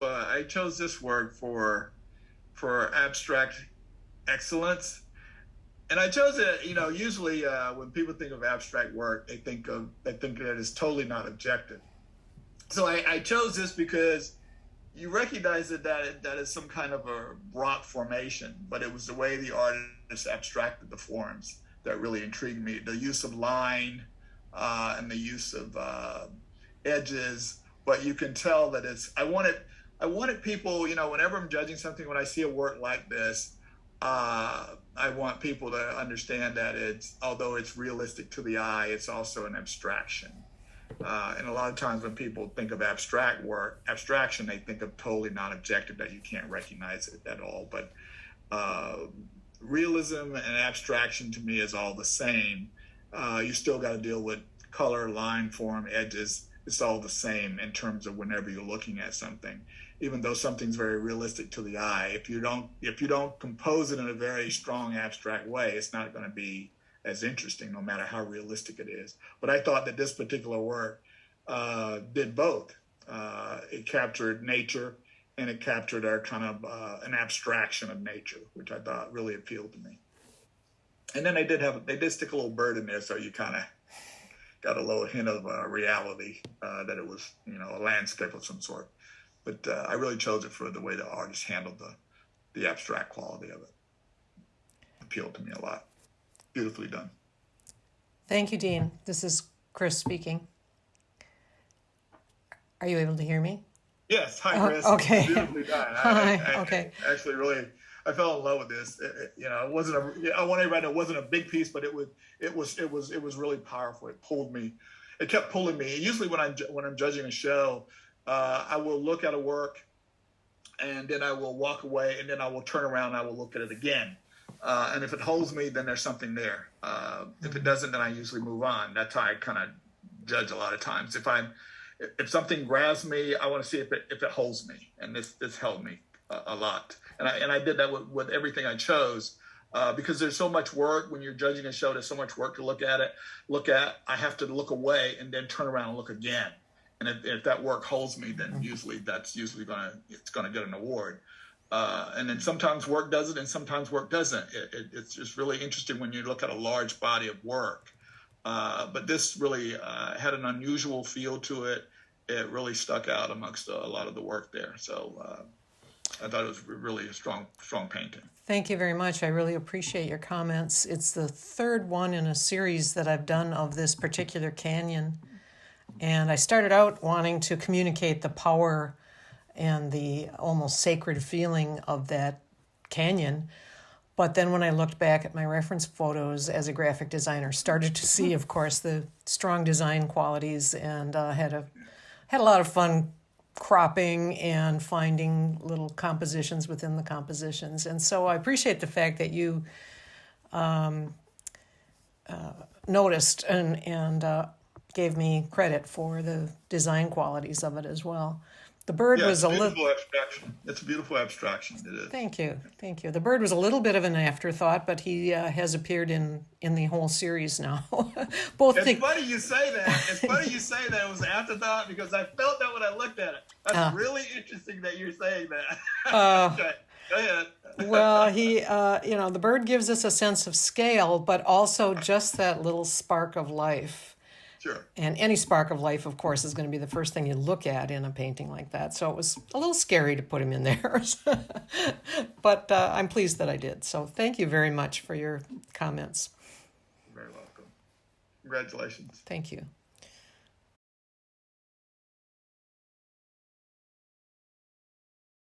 I chose this work for abstract excellence. And I chose it, usually when people think of abstract work, they think that it's totally not objective. So I chose this because you recognize that is some kind of a rock formation, but it was the way the artist abstracted the forms that really intrigued me. The use of line and the use of edges, but you can tell that I wanted people, whenever I'm judging something, when I see a work like this, I want people to understand that although it's realistic to the eye, it's also an abstraction. And a lot of times when people think of abstraction, they think of totally non-objective, that you can't recognize it at all. But realism and abstraction to me is all the same. You still got to deal with color, line, form, edges. It's all the same in terms of whenever you're looking at something. Even though something's very realistic to the eye, if you don't compose it in a very strong abstract way, it's not going to be as interesting, no matter how realistic it is. But I thought that this particular work did both. It captured nature, and it captured our kind of an abstraction of nature, which I thought really appealed to me. And then they did stick a little bird in there, so you kind of got a little hint of reality, that it was a landscape of some sort. But I really chose it for the way the artist handled the abstract quality of it. Appealed to me a lot. Beautifully done. Thank you, Dean. This is Kris speaking. Are you able to hear me? Yes. Hi, Kris. Okay. Beautifully done. Hi. Okay. I actually really, I fell in love with this. It wasn't I want everybody to know it wasn't a big piece, but it was really powerful. It pulled me. It kept pulling me. Usually when I'm judging a show, I will look at a work, and then I will walk away, and then I will turn around and I will look at it again. And if it holds me, then there's something there. If it doesn't, then I usually move on. That's how I kind of judge a lot of times. If something grabs me, I want to see if it holds me, and this held me a lot. And I did that with everything I chose, because there's so much work when you're judging a show. There's so much work to look at. I have to look away and then turn around and look again. And if that work holds me, then it's gonna get an award. And then sometimes work does it, and sometimes work doesn't. It's just really interesting when you look at a large body of work. But this really had an unusual feel to it. It really stuck out amongst a lot of the work there. So I thought it was really a strong painting. Thank you very much. I really appreciate your comments. It's the third one in a series that I've done of this particular canyon. And I started out wanting to communicate the power and the almost sacred feeling of that canyon. But then when I looked back at my reference photos as a graphic designer, started to see, of course, the strong design qualities, and had a lot of fun cropping and finding little compositions within the compositions. And so I appreciate the fact that you noticed and gave me credit for the design qualities of it as well. The bird was a little abstraction. It's a beautiful abstraction. It is. Thank you. The bird was a little bit of an afterthought, but he has appeared in the whole series now. It's funny you say that. It's funny you say that it was an afterthought, because I felt that when I looked at it. That's really interesting that you're saying that. Okay. Go ahead. Well, he, the bird gives us a sense of scale, but also just that little spark of life. Sure. And any spark of life, of course, is going to be the first thing you look at in a painting like that. So it was a little scary to put him in there. But I'm pleased that I did. So thank you very much for your comments. You're very welcome. Congratulations. Thank you.